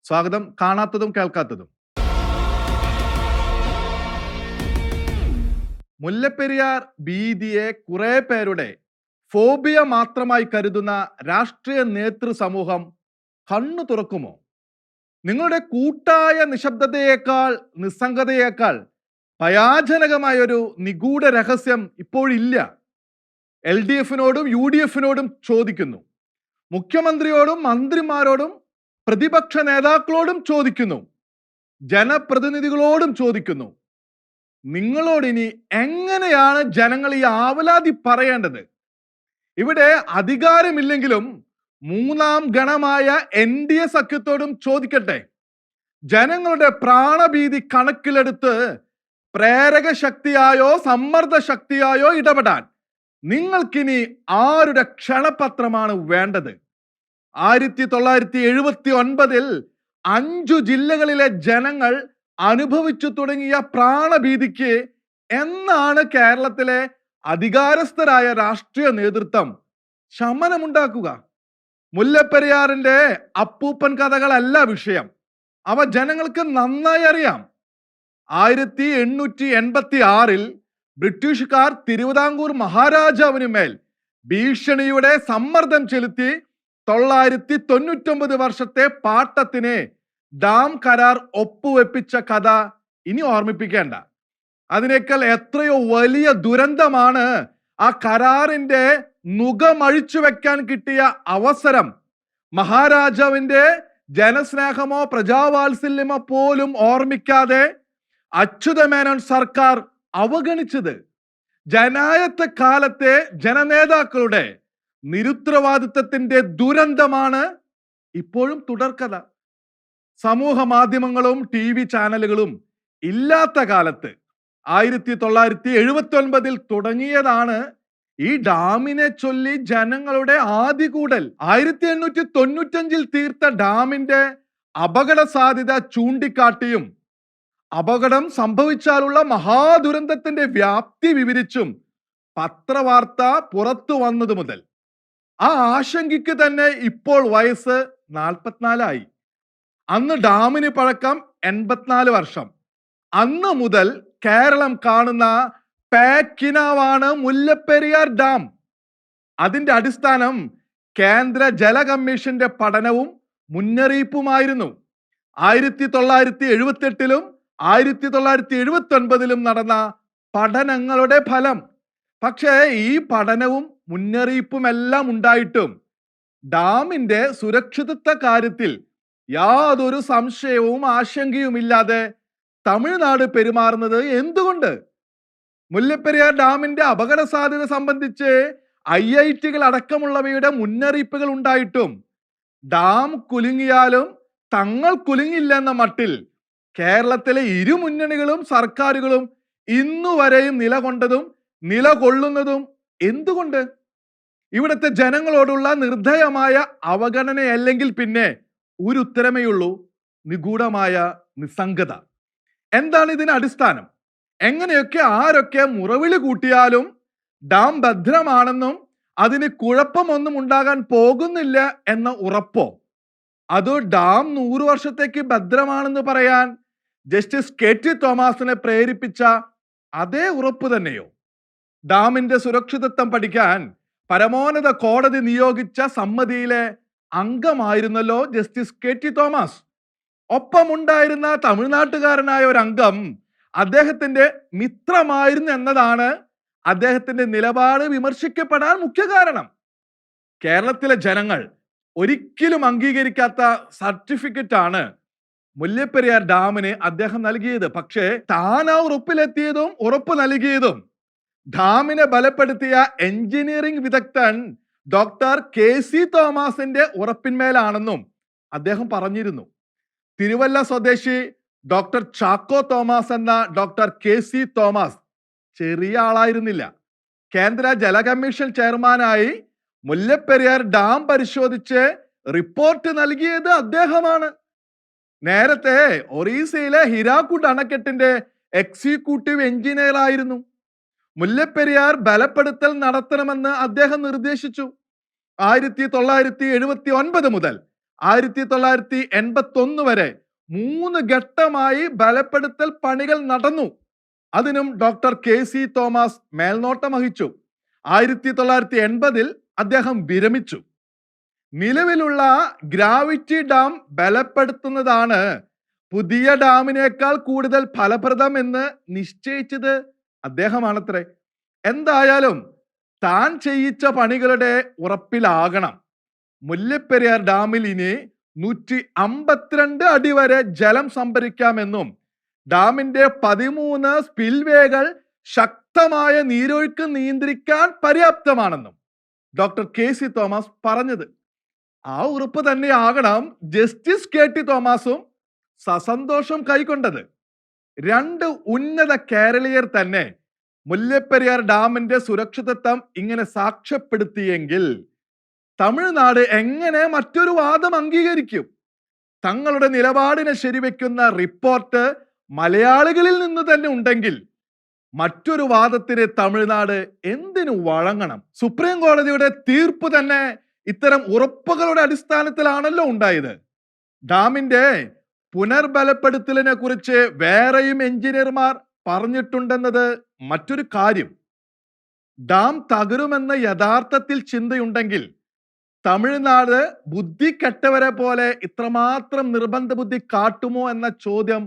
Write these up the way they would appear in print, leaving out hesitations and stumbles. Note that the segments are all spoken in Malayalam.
സ്വാഗതം. കാണാത്തതും കേൾക്കാത്തതും. മുല്ലപ്പെരിയാർ ഭീതിയെ കുറെ പേരുടെ ഫോബിയ മാത്രമായി കരുതുന്ന രാഷ്ട്രീയ നേതൃ സമൂഹം കണ്ണു തുറക്കുമോ? നിങ്ങളുടെ കൂട്ടായ നിശബ്ദതയേക്കാൾ, നിസ്സംഗതയേക്കാൾ ഭയാനകമായ ഒരു നിഗൂഢ രഹസ്യം ഇപ്പോഴില്ല. LDF-നോടും UDF-നോടും ചോദിക്കുന്നു, മുഖ്യമന്ത്രിയോടും മന്ത്രിമാരോടും പ്രതിപക്ഷ നേതാക്കളോടും ചോദിക്കുന്നു, ജനപ്രതിനിധികളോടും ചോദിക്കുന്നു. നിങ്ങളോടിനി എങ്ങനെയാണ് ജനങ്ങൾ ഈ ആവലാതി പറയേണ്ടത്? ഇവിടെ അധികാരമില്ലെങ്കിലും മൂന്നാം ഗണമായ NDA സഖ്യത്തോടും ചോദിക്കട്ടെ. ജനങ്ങളുടെ പ്രാണഭീതി കണക്കിലെടുത്ത് പ്രേരക ശക്തിയായോ സമ്മർദ്ദ ശക്തിയായോ ഇടപെടാൻ നിങ്ങൾക്കിനി ആരുടെ ക്ഷണപത്രമാണ് വേണ്ടത്? 1979-ൽ 5 ജില്ലകളിലെ ജനങ്ങൾ അനുഭവിച്ചു തുടങ്ങിയ പ്രാണഭീതിക്ക് എന്നാണ് കേരളത്തിലെ അധികാരസ്ഥരായ രാഷ്ട്രീയ നേതൃത്വം ശമനമുണ്ടാക്കുക? മുല്ലപ്പെരിയാറിന്റെ അപ്പൂപ്പൻ കഥകളല്ല വിഷയം. അവ ജനങ്ങൾക്ക് നന്നായി അറിയാം. 1886-ൽ ബ്രിട്ടീഷുകാർ തിരുവിതാംകൂർ മഹാരാജാവിന് മേൽ ഭീഷണിയുടെ സമ്മർദ്ദം ചെലുത്തി 999 വർഷത്തെ പാട്ടത്തിന് ഡാം കരാർ ഒപ്പുവെപ്പിച്ച കഥ ഇനി ഓർമ്മിപ്പിക്കേണ്ട. അതിനേക്കാൾ എത്രയോ വലിയ ദുരന്തമാണ് ആ കരാറിന്റെ നുകമഴിച്ചു വെക്കാൻ കിട്ടിയ അവസരം മഹാരാജാവിന്റെ ജനസ്നേഹമോ പ്രജാവാത്സല്യമോ പോലും ഓർമ്മിക്കാതെ അച്യുതമേനോൻ സർക്കാർ അവഗണിച്ചത്. ജനായത്ത കാലത്തെ ജനനേതാക്കളുടെ നിരുത്തരവാദിത്വത്തിന്റെ ദുരന്തമാണ് ഇപ്പോഴും തുടർക്കഥ. സമൂഹ മാധ്യമങ്ങളും TV ചാനലുകളും ഇല്ലാത്ത കാലത്ത് 1979-ൽ തുടങ്ങിയതാണ് ഈ ഡാമിനെ ചൊല്ലി ജനങ്ങളുടെ ആദികൂടൽ. 1895-ൽ തീർത്ത ഡാമിന്റെ അപകട സാധ്യത ചൂണ്ടിക്കാട്ടിയും അപകടം സംഭവിച്ചാലുള്ള മഹാദുരന്തത്തിന്റെ വ്യാപ്തി വിവരിച്ചും പത്രവാർത്ത പുറത്തു വന്നത് മുതൽ ആ ആശങ്കയ്ക്ക് തന്നെ ഇപ്പോൾ വയസ്സ് 44 അന്ന് ഡാമിന് പഴക്കം 84 വർഷം. അന്ന് മുതൽ കേരളം കാണുന്ന പേക്കിനാവാണ് മുല്ലപ്പെരിയാർ ഡാം. അതിന്റെ അടിസ്ഥാനം കേന്ദ്ര ജല കമ്മീഷന്റെ പഠനവും മുന്നറിയിപ്പുമായിരുന്നു. 1978-ലും 1979-ലും നടന്ന പഠനങ്ങളുടെ ഫലം. പക്ഷേ ഈ പഠനവും മുന്നറിയിപ്പുമെല്ലാം ഉണ്ടായിട്ടും ഡാമിന്റെ സുരക്ഷിതത്വ കാര്യത്തിൽ യാതൊരു സംശയവും ആശങ്കയുമില്ലാതെ തമിഴ്നാട് പെരുമാറുന്നത് എന്തുകൊണ്ട്? മുല്ലപ്പെരിയാർ ഡാമിന്റെ അപകട സാധ്യത സംബന്ധിച്ച് IIT-കൾ അടക്കമുള്ളവയുടെ മുന്നറിയിപ്പുകൾ ഉണ്ടായിട്ടും ഡാം കുലുങ്ങിയാലും തങ്ങൾ കുലുങ്ങില്ലെന്ന മട്ടിൽ കേരളത്തിലെ ഇരു മുന്നണികളും സർക്കാരുകളും ഇന്നുവരെയും നിലകൊണ്ടതും നിലകൊള്ളുന്നതും എന്തുകൊണ്ട്? ഇവിടുത്തെ ജനങ്ങളോടുള്ള നിർദ്ദയമായ അവഗണനയല്ലെങ്കിൽ പിന്നെ ഒരു ഉത്തരമേയുള്ളൂ: നിഗൂഢമായ നിസ്സംഗത. എന്താണ് ഇതിന് അടിസ്ഥാനം? എങ്ങനെയൊക്കെ ആരൊക്കെ മുറവിളി കൂട്ടിയാലും ഡാം ഭദ്രമാണെന്നും അതിന് കുഴപ്പമൊന്നും ഉണ്ടാകാൻ പോകുന്നില്ല എന്ന ഉറപ്പോ? അതോ ഡാം 100 വർഷത്തേക്ക് ഭദ്രമാണെന്ന് പറയാൻ ജസ്റ്റിസ് KT തോമസിനെ പ്രേരിപ്പിച്ച അതേ ഉറപ്പ് തന്നെയോ? ഡാമിന്റെ സുരക്ഷിതത്വം പഠിക്കാൻ പരമോന്നത കോടതി നിയോഗിച്ച സമിതിയിലെ അംഗമായിരുന്നല്ലോ ജസ്റ്റിസ് KT തോമസ്. ഒപ്പമുണ്ടായിരുന്ന തമിഴ്നാട്ടുകാരനായ ഒരു അംഗം അദ്ദേഹത്തിന്റെ മിത്രമായിരുന്നു എന്നതാണ് അദ്ദേഹത്തിന്റെ നിലപാട് വിമർശിക്കപ്പെടാൻ മുഖ്യ കാരണം. കേരളത്തിലെ ജനങ്ങൾ ഒരിക്കലും അംഗീകരിക്കാത്ത സർട്ടിഫിക്കറ്റ് ആണ് മുല്ലപ്പെരിയാർ ഡാമിന് അദ്ദേഹം നൽകിയത്. പക്ഷേ താൻ ആ ഉറപ്പിലെത്തിയതും ഉറപ്പ് നൽകിയതും ഡാമിനെ ബലപ്പെടുത്തിയ എഞ്ചിനീയറിംഗ് വിദഗ്ധൻ ഡോക്ടർ KC തോമസിന്റെ ഉറപ്പിന്മേലാണെന്നും അദ്ദേഹം പറഞ്ഞിരുന്നു. തിരുവല്ല സ്വദേശി ഡോക്ടർ ചാക്കോ തോമസ് എന്ന ഡോക്ടർ KC തോമസ് ചെറിയ ആളായിരുന്നില്ല. കേന്ദ്ര ജല കമ്മീഷൻ ചെയർമാനായി മുല്ലപ്പെരിയാർ ഡാം പരിശോധിച്ച് റിപ്പോർട്ട് നൽകിയത് അദ്ദേഹമാണ്. നേരത്തെ ഒറീസയിലെ ഹിരാക്കുഡ് അണക്കെട്ടിന്റെ എക്സിക്യൂട്ടീവ് എഞ്ചിനീയർ ആയിരുന്നു. മുല്ലപ്പെരിയാർ ബലപ്പെടുത്തൽ നടത്തണമെന്ന് അദ്ദേഹം നിർദ്ദേശിച്ചു. 1979 മുതൽ 1981 വരെ 3 ഘട്ടമായി ബലപ്പെടുത്തൽ പണികൾ നടന്നു. അതിനും ഡോക്ടർ KC തോമസ് മേൽനോട്ടം വഹിച്ചു. 1980 അദ്ദേഹം വിരമിച്ചു. നിലവിലുള്ള ഗ്രാവിറ്റി ഡാം ബലപ്പെടുത്തുന്നതാണ് പുതിയ ഡാമിനേക്കാൾ കൂടുതൽ ഫലപ്രദം എന്ന് നിശ്ചയിച്ചത് അദ്ദേഹമാണത്രേ. എന്തായാലും താൻ ചെയ്യിച്ച പണികളുടെ ഉറപ്പിലാകണം. മുല്ലപ്പെരിയാർ ഡാമിൽ ഇനി 152 അടി വരെ ജലം സംഭരിക്കാമെന്നും ഡാമിന്റെ 13 സ്പിൽവേകൾ ശക്തമായ നീരൊഴുക്ക് നിയന്ത്രിക്കാൻ പര്യാപ്തമാണെന്നും ഡോക്ടർ KC തോമസ് പറഞ്ഞത്. ആ ഉറപ്പ് തന്നെയാകണം ജസ്റ്റിസ് KT തോമസും സസന്തോഷം കൈക്കൊണ്ടത്. 2 ഉന്നത കേരളീയർ തന്നെ മുല്ലപ്പെരിയാർ ഡാമിന്റെ സുരക്ഷിതത്വം ഇങ്ങനെ സാക്ഷ്യപ്പെടുത്തിയെങ്കിൽ തമിഴ്നാട് എങ്ങനെ മറ്റൊരു വാദം അംഗീകരിക്കും? തങ്ങളുടെ നിലപാടിനെ ശരിവെക്കുന്ന റിപ്പോർട്ട് മലയാളികളിൽ നിന്ന് തന്നെ ഉണ്ടെങ്കിൽ മറ്റൊരു വാദത്തിന് തമിഴ്നാട് എന്തിനു വഴങ്ങണം? സുപ്രീം കോടതിയുടെ തീർപ്പ് തന്നെ ഇത്തരം ഉറപ്പുകളുടെ അടിസ്ഥാനത്തിലാണല്ലോ ഉണ്ടായത്. ഡാമിന്റെ പുനർബലപ്പെടുത്തലിനെ കുറിച്ച് വേറെയും എഞ്ചിനീയർമാർ പറഞ്ഞിട്ടുണ്ടെന്നത് മറ്റൊരു കാര്യം. ഡാം തകരുമെന്ന യഥാർത്ഥത്തിൽ ചിന്തയുണ്ടെങ്കിൽ തമിഴ്നാട് ബുദ്ധി കെട്ടവരെ പോലെ ഇത്രമാത്രം നിർബന്ധ ബുദ്ധി കാട്ടുമോ എന്ന ചോദ്യം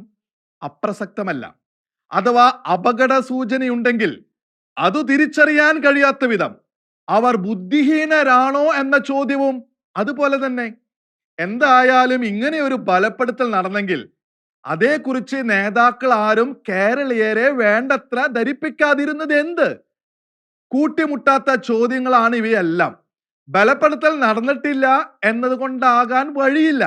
അപ്രസക്തമല്ല. അഥവാ അപകട സൂചനയുണ്ടെങ്കിൽ അത് തിരിച്ചറിയാൻ കഴിയാത്ത വിധം അവർ ബുദ്ധിഹീനരാണോ എന്ന ചോദ്യവും അതുപോലെ തന്നെ. എന്തായാലും ഇങ്ങനെ ഒരു ബലപ്പെടുത്തൽ നടന്നെങ്കിൽ അതേക്കുറിച്ച് നേതാക്കൾ ആരും കേരളീയരെ വേണ്ടത്ര ധരിപ്പിക്കാതിരുന്നത് എന്ത്? കൂട്ടിമുട്ടാത്ത ചോദ്യങ്ങളാണ് ഇവയെല്ലാം. ബലപ്പെടുത്തൽ നടന്നിട്ടില്ല എന്നതുകൊണ്ടാകാൻ വഴിയില്ല.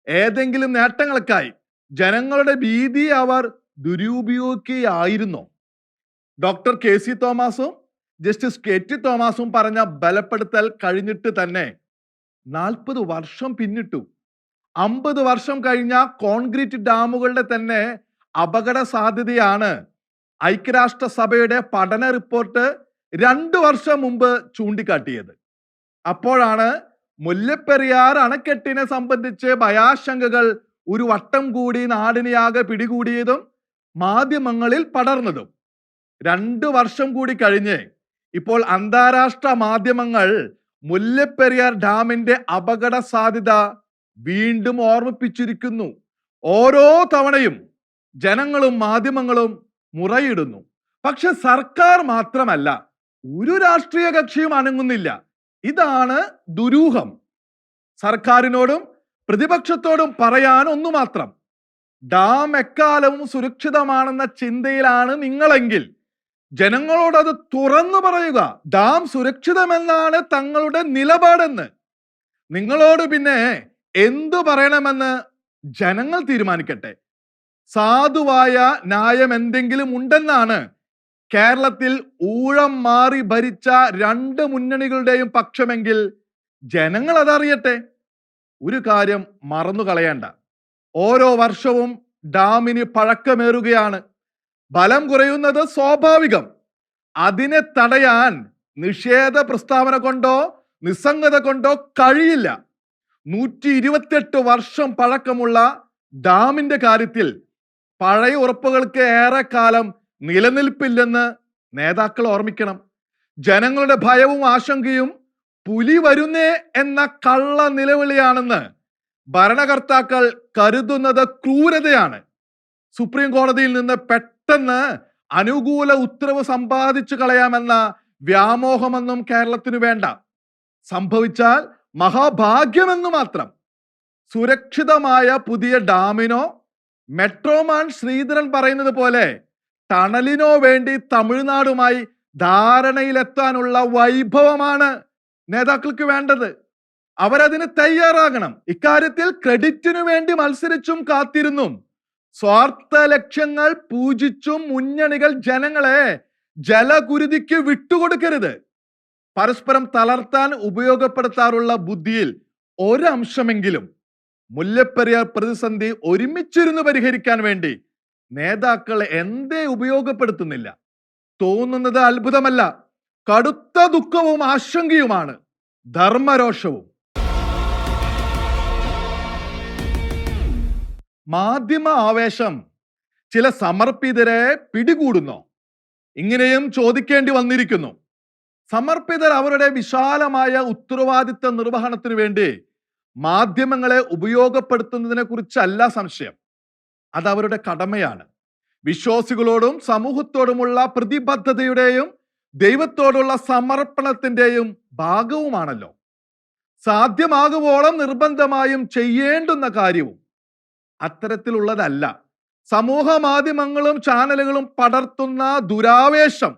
ഏതെങ്കിലും നേട്ടങ്ങൾക്കായി ജനങ്ങളുടെ ഭീതി അവർ ദുരുപയോഗിക്കുകയായിരുന്നോ? ഡോക്ടർ KC തോമസും ജസ്റ്റിസ് KT തോമസും പറഞ്ഞ ബലപ്പെടുത്തൽ കഴിഞ്ഞിട്ട് തന്നെ 40 വർഷം പിന്നിട്ടു. 50 വർഷം കഴിഞ്ഞ കോൺക്രീറ്റ് ഡാമുകളുടെ തന്നെ അപകട സാധ്യതയാണ് ഐക്യരാഷ്ട്രസഭയുടെ പഠന റിപ്പോർട്ട് 2 വർഷം മുമ്പ് ചൂണ്ടിക്കാട്ടിയത്. അപ്പോഴാണ് മുല്ലപ്പെരിയാർ അണക്കെട്ടിനെ സംബന്ധിച്ച് ഭയാശങ്കകൾ ഒരു വട്ടം കൂടി നാടിനെയാകെ പിടികൂടിയതും മാധ്യമങ്ങളിൽ പടർന്നതും. 2 വർഷം കൂടി കഴിഞ്ഞ് ഇപ്പോൾ അന്താരാഷ്ട്ര മാധ്യമങ്ങൾ മുല്ലപ്പെരിയാർ ഡാമിന്റെ അപകട സാധ്യത വീണ്ടും ഓർമ്മിപ്പിച്ചിരിക്കുന്നു. ഓരോ തവണയും ജനങ്ങളും മാധ്യമങ്ങളും മുറയിടുന്നു. പക്ഷെ സർക്കാർ മാത്രമല്ല, ഒരു രാഷ്ട്രീയ കക്ഷിയും അനങ്ങുന്നില്ല. ഇതാണ് ദുരൂഹം. സർക്കാരിനോടും പ്രതിപക്ഷത്തോടും പറയാൻ ഒന്നു മാത്രം: ഡാം എക്കാലവും സുരക്ഷിതമാണെന്ന ചിന്തയിലാണ് നിങ്ങളെങ്കിൽ ജനങ്ങളോട് അത് തുറന്നു പറയുക. ഡാം സുരക്ഷിതമെന്നാണ് തങ്ങളുടെ നിലപാടെന്ന്. നിങ്ങളോട് പിന്നെ എന്തു പറയണമെന്ന് ജനങ്ങൾ തീരുമാനിക്കട്ടെ. സാധുവായ ന്യായം എന്തെങ്കിലും ഉണ്ടെന്നാണ് കേരളത്തിൽ ഊഴം മാറി ഭരിച്ച 2 മുന്നണികളുടെയും പക്ഷമെങ്കിൽ ജനങ്ങൾ അതറിയട്ടെ. ഒരു കാര്യം മറന്നു കളയണ്ട: ഓരോ വർഷവും ഡാമിന് പഴക്കമേറുകയാണ്. ബലം കുറയുന്നത് സ്വാഭാവികം. അതിനെ തടയാൻ നിഷേധ പ്രസ്താവന കൊണ്ടോ നിസ്സംഗത കൊണ്ടോ കഴിയില്ല. 128 വർഷം പഴക്കമുള്ള ഡാമിന്റെ കാര്യത്തിൽ പഴയ ഉറപ്പുകൾക്ക് ഏറെക്കാലം നിലനിൽപ്പില്ലെന്ന് നേതാക്കൾ ഓർമ്മിക്കണം. ജനങ്ങളുടെ ഭയവും ആശങ്കയും പുലി വരുന്നേ എന്ന കള്ള നിലവിളിയാണെന്ന് ഭരണകർത്താക്കൾ കരുതുന്നത് ക്രൂരതയാണ്. സുപ്രീം കോടതിയിൽ നിന്ന് പെട്ടെന്ന് അനുകൂല ഉത്തരവ് സമ്പാദിച്ചു കളയാമെന്ന വ്യാമോഹമൊന്നും കേരളത്തിന് വേണ്ട. സംഭവിച്ചാൽ മഹാഭാഗ്യമെന്ന് മാത്രം. സുരക്ഷിതമായ പുതിയ ഡാമിനോ മെട്രോമാൻ ശ്രീധരൻ പറയുന്നത് പോലെ ടണലിനോ വേണ്ടി തമിഴ്നാടുമായി ധാരണയിലെത്താനുള്ള വൈഭവമാണ് നേതാക്കൾക്ക് വേണ്ടത്. അവരതിന് തയ്യാറാകണം. ഇക്കാര്യത്തിൽ ക്രെഡിറ്റിനു വേണ്ടി മത്സരിച്ചും കാത്തിരുന്നും സ്വാർത്ഥ ലക്ഷ്യങ്ങൾ പൂജിച്ചും മുന്നണികൾ ജനങ്ങളെ ജലകുരുതിക്ക് വിട്ടുകൊടുക്കരുത്. പരസ്പരം തളർത്താൻ ഉപയോഗപ്പെടുത്താറുള്ള ബുദ്ധിയിൽ ഒരംശമെങ്കിലും മുല്ലപ്പെരിയാർ പ്രതിസന്ധി ഒരുമിച്ചിരുന്ന് പരിഹരിക്കാൻ വേണ്ടി നേതാക്കൾ എന്തേ ഉപയോഗപ്പെടുത്തുന്നില്ല? തോന്നുന്നത് അത്ഭുതമല്ല, കടുത്ത ദുഃഖവും ആശങ്കയുമാണ്, ധർമ്മരോഷവും. മാധ്യമ ആവേശം ചില സമർപ്പിതരെ പിടികൂടുന്നു. ഇങ്ങനെയും ചോദിക്കേണ്ടി വന്നിരിക്കുന്നു. സമർപ്പിതർ അവരുടെ വിശാലമായ ഉത്തരവാദിത്ത നിർവഹണത്തിനു വേണ്ടി മാധ്യമങ്ങളെ ഉപയോഗപ്പെടുത്തുന്നതിനെ കുറിച്ചല്ല സംശയം. അത് അവരുടെ കടമയാണ്. വിശ്വാസികളോടും സമൂഹത്തോടുമുള്ള പ്രതിബദ്ധതയുടെയും ദൈവത്തോടുള്ള സമർപ്പണത്തിന്റെയും ഭാഗവുമാണല്ലോ. സാധ്യമാകുവോളം നിർബന്ധമായും ചെയ്യേണ്ടുന്ന കാര്യവും അത്തരത്തിലുള്ളതല്ല. സമൂഹ മാധ്യമങ്ങളും ചാനലുകളും പടർത്തുന്ന ദുരാവേശം,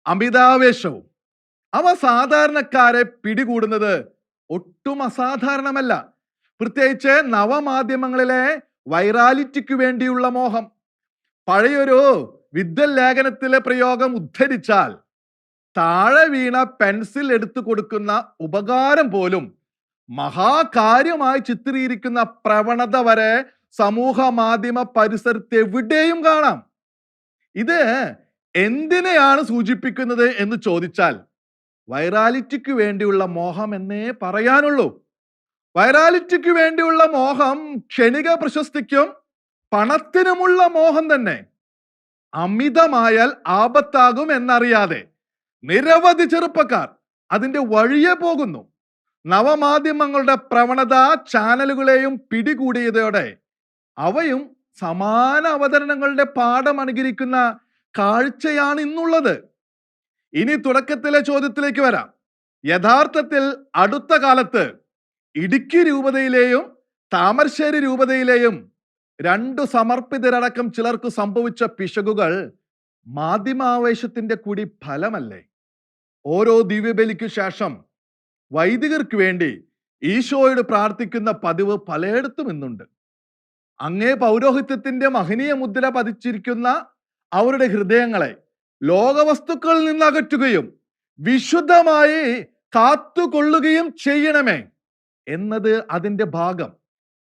അമിതാവേശവും അവ സാധാരണക്കാരെ പിടികൂടുന്നത് ഒട്ടും അസാധാരണമല്ല. പ്രത്യേകിച്ച് നവമാധ്യമങ്ങളിലെ വൈറാലിറ്റിക്ക് വേണ്ടിയുള്ള മോഹം. പഴയൊരു വിദ്വൽ ലേഖനത്തിലെ പ്രയോഗം ഉദ്ധരിച്ചാൽ, താഴെ വീണ പെൻസിൽ എടുത്തു കൊടുക്കുന്ന ഉപകാരം പോലും മഹാകാര്യമായി ചിത്രീകരിക്കുന്ന പ്രവണത വരെ സമൂഹ മാധ്യമ പരിസരത്ത് എവിടെയും കാണാം. ഇത് എന്തിനെയാണ് സൂചിപ്പിക്കുന്നത് എന്ന് ചോദിച്ചാൽ, വൈറാലിറ്റിക്ക് വേണ്ടിയുള്ള മോഹം എന്നേ പറയാനുള്ളൂ. വൈറാലിറ്റിക്ക് വേണ്ടിയുള്ള മോഹം ക്ഷണിക പ്രശസ്തിക്കും പണത്തിനുമുള്ള മോഹം തന്നെ. അമിതമായാൽ ആപത്താകും എന്നറിയാതെ നിരവധി ചെറുപ്പക്കാർ അതിന്റെ വഴിയെ പോകുന്നു. നവമാധ്യമങ്ങളുടെ പ്രവണത ചാനലുകളെയും പിടികൂടിയതോടെ അവയും സമാന അവതരണങ്ങളുടെ പാഠം അനുകരിക്കുന്ന കാഴ്ചയാണ് ഇന്നുള്ളത്. ഇനി തുടക്കത്തിലെ ചോദ്യത്തിലേക്ക് വരാം. യഥാർത്ഥത്തിൽ അടുത്ത കാലത്ത് ഇടുക്കി രൂപതയിലെയും താമരശ്ശേരി രൂപതയിലെയും 2 സമർപ്പിതരടക്കം ചിലർക്ക് സംഭവിച്ച പിശകുകൾ മാധ്യമാവേശത്തിന്റെ കൂടി ഫലമല്ലേ? ഓരോ ദിവ്യബലിക്കു ശേഷം വൈദികർക്ക് വേണ്ടി ഈശോയോട് പ്രാർത്ഥിക്കുന്ന പതിവ് പലയിടത്തും ഇന്നുണ്ട്. അങ്ങേ പൗരോഹിത്യത്തിന്റെ മഹനീയ മുദ്ര പതിച്ചിരിക്കുന്ന അവരുടെ ഹൃദയങ്ങളെ ലോകവസ്തുക്കളിൽ നിന്ന് അകറ്റുകയും വിശുദ്ധമായി കാത്തുകൊള്ളുകയും ചെയ്യണമേ എന്നത് അതിന്റെ ഭാഗം.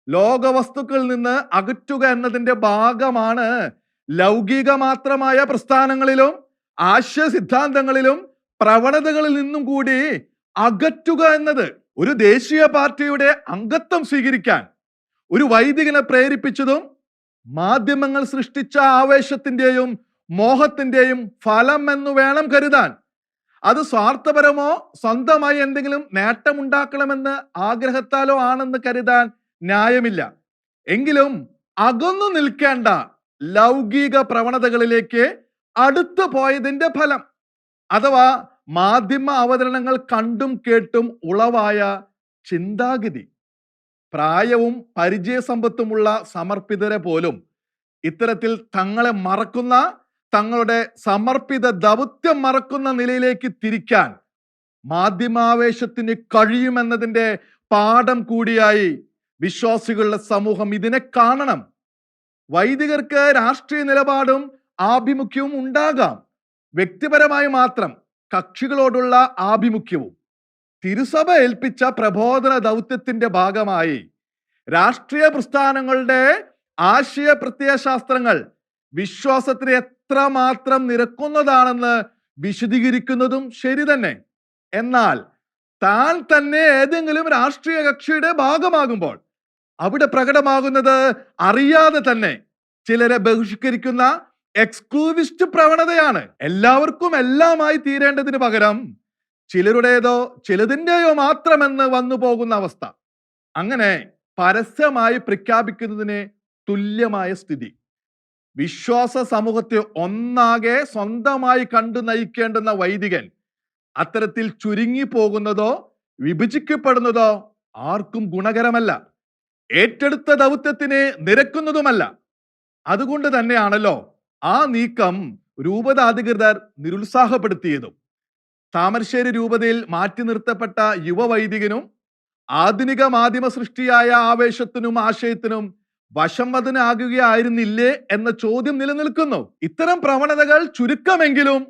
ലോകവസ്തുക്കളിൽ നിന്ന് അകറ്റുക എന്നതിന്റെ ഭാഗമാണ് ലൗകിക മാത്രമായ പ്രസ്ഥാനങ്ങളിലും ആശയ സിദ്ധാന്തങ്ങളിലും പ്രവണതകളിൽ നിന്നും കൂടി അകറ്റുക എന്നത്. ഒരു ദേശീയ പാർട്ടിയുടെ അംഗത്വം സ്വീകരിക്കാൻ ഒരു വൈദികനെ പ്രേരിപ്പിച്ചതും മാധ്യമങ്ങൾ സൃഷ്ടിച്ച ആവേശത്തിന്റെയും മോഹത്തിന്റെയും ഫലം എന്ന് വേണം കരുതാൻ. അത് സ്വാർത്ഥപരമോ സ്വന്തമായി എന്തെങ്കിലും നേട്ടമുണ്ടാക്കണമെന്ന് ആഗ്രഹത്താലോ ആണെന്ന് കരുതാൻ ന്യായമില്ല. എങ്കിലും അകന്നു നിൽക്കേണ്ട ലൗകിക പ്രവണതകളിലേക്ക് അടുത്തു പോയതിന്റെ ഫലം, അഥവാ മാധ്യമ അവതരണങ്ങൾ കണ്ടും കേട്ടും ഉളവായ ചിന്താഗതി. പ്രായവും പരിചയസമ്പത്തുമുള്ള സമർപ്പിതരെ പോലും ഇത്തരത്തിൽ തങ്ങളെ മറക്കുന്ന, തങ്ങളുടെ സമർപ്പിത ദൗത്യം മറക്കുന്ന നിലയിലേക്ക് തിരിക്കാൻ മാധ്യമാവേശത്തിന് കഴിയുമെന്നതിന്റെ പാഠം കൂടിയായി വിശ്വാസികളുടെ സമൂഹം ഇതിനെ കാണണം. വൈദികർക്ക് രാഷ്ട്രീയ നിലപാടും ആഭിമുഖ്യവും ഉണ്ടാകാം. വ്യക്തിപരമായി മാത്രം കക്ഷികളോടുള്ള ആഭിമുഖ്യവും തിരുസഭ ഏൽപ്പിച്ച പ്രബോധന ദൗത്യത്തിന്റെ ഭാഗമായി രാഷ്ട്രീയ പ്രസ്ഥാനങ്ങളുടെ ആശയ പ്രത്യയശാസ്ത്രങ്ങൾ വിശ്വാസത്തിന് എത്രമാത്രം നിരക്കുന്നതാണെന്ന് വിശദീകരിക്കുന്നതും ശരി തന്നെ. എന്നാൽ താൻ തന്നെ ഏതെങ്കിലും രാഷ്ട്രീയ കക്ഷിയുടെ ഭാഗമാകുമ്പോൾ അവിടെ പ്രകടമാകുന്നത് അറിയാതെ തന്നെ ചിലരെ ബഹിഷ്കരിക്കുന്ന എക്സ്ക്ലൂവിസ്റ്റ് പ്രവണതയാണ്. എല്ലാവർക്കും എല്ലാമായി തീരേണ്ടതിന് പകരം ചിലരുടേതോ ചിലതിൻ്റെയോ മാത്രമെന്ന് വന്നു പോകുന്ന അവസ്ഥ. അങ്ങനെ പരസ്യമായി പ്രഖ്യാപിക്കുന്നതിന് തുല്യമായ സ്ഥിതി. വിശ്വാസ സമൂഹത്തെ ഒന്നാകെ സ്വന്തമായി കണ്ടു നയിക്കേണ്ടുന്ന വൈദികൻ അത്തരത്തിൽ ചുരുങ്ങി പോകുന്നതോ വിഭജിക്കപ്പെടുന്നതോ ആർക്കും ഗുണകരമല്ല, ഏറ്റെടുത്ത ദൗത്യത്തിന് നിരക്കുന്നതുമല്ല. അതുകൊണ്ട് തന്നെയാണല്ലോ ആ നീക്കം രൂപത അധികൃതർ നിരുത്സാഹപ്പെടുത്തിയതും. താമരശ്ശേരി രൂപതയിൽ മാറ്റി നിർത്തപ്പെട്ട യുവവൈദികനും ആധുനിക മാധ്യമ സൃഷ്ടിയായ ആവേശത്തിനും ആശയത്തിനും വശംവദനാകുകയായിരുന്നില്ലേ എന്ന ചോദ്യം നിലനിൽക്കുന്നു. ഇത്തരം പ്രവണതകൾ ചുരുക്കമെങ്കിലും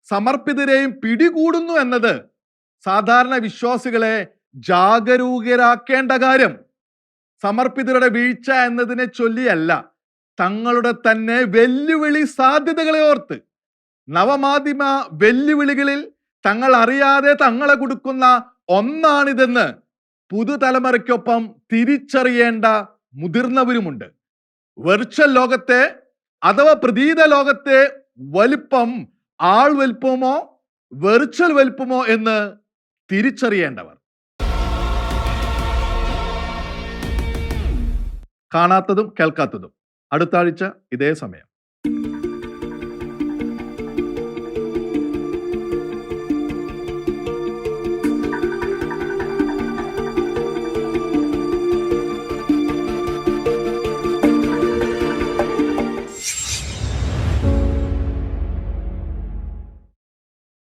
സമർപ്പിതരെയും പിടികൂടുന്നു എന്നത് സാധാരണ വിശ്വാസികളെ ജാഗരൂകരാക്കേണ്ട കാര്യം. സമർപ്പിതരുടെ വീഴ്ച എന്നതിനെ ചൊല്ലിയല്ല, തങ്ങളുടെ തന്നെ വെല്ലുവിളി സാധ്യതകളെ ഓർത്ത്. നവമാധ്യമ വെല്ലുവിളികളിൽ തങ്ങൾ അറിയാതെ തങ്ങളെ കൊടുക്കുന്ന ഒന്നാണിതെന്ന് പുതുതലമുറയ്ക്കൊപ്പം തിരിച്ചറിയേണ്ട മുതിർന്നവരുമുണ്ട്. വെർച്വൽ ലോകത്തെ അഥവാ പ്രതീത ലോകത്തെ വലിപ്പം ആൾ വലിപ്പമോ വെർച്വൽ വലിപ്പമോ എന്ന് തിരിച്ചറിയേണ്ടവർ. കാണാത്തതും കേൾക്കാത്തതും അടുത്ത ആഴ്ച ഇതേ സമയം.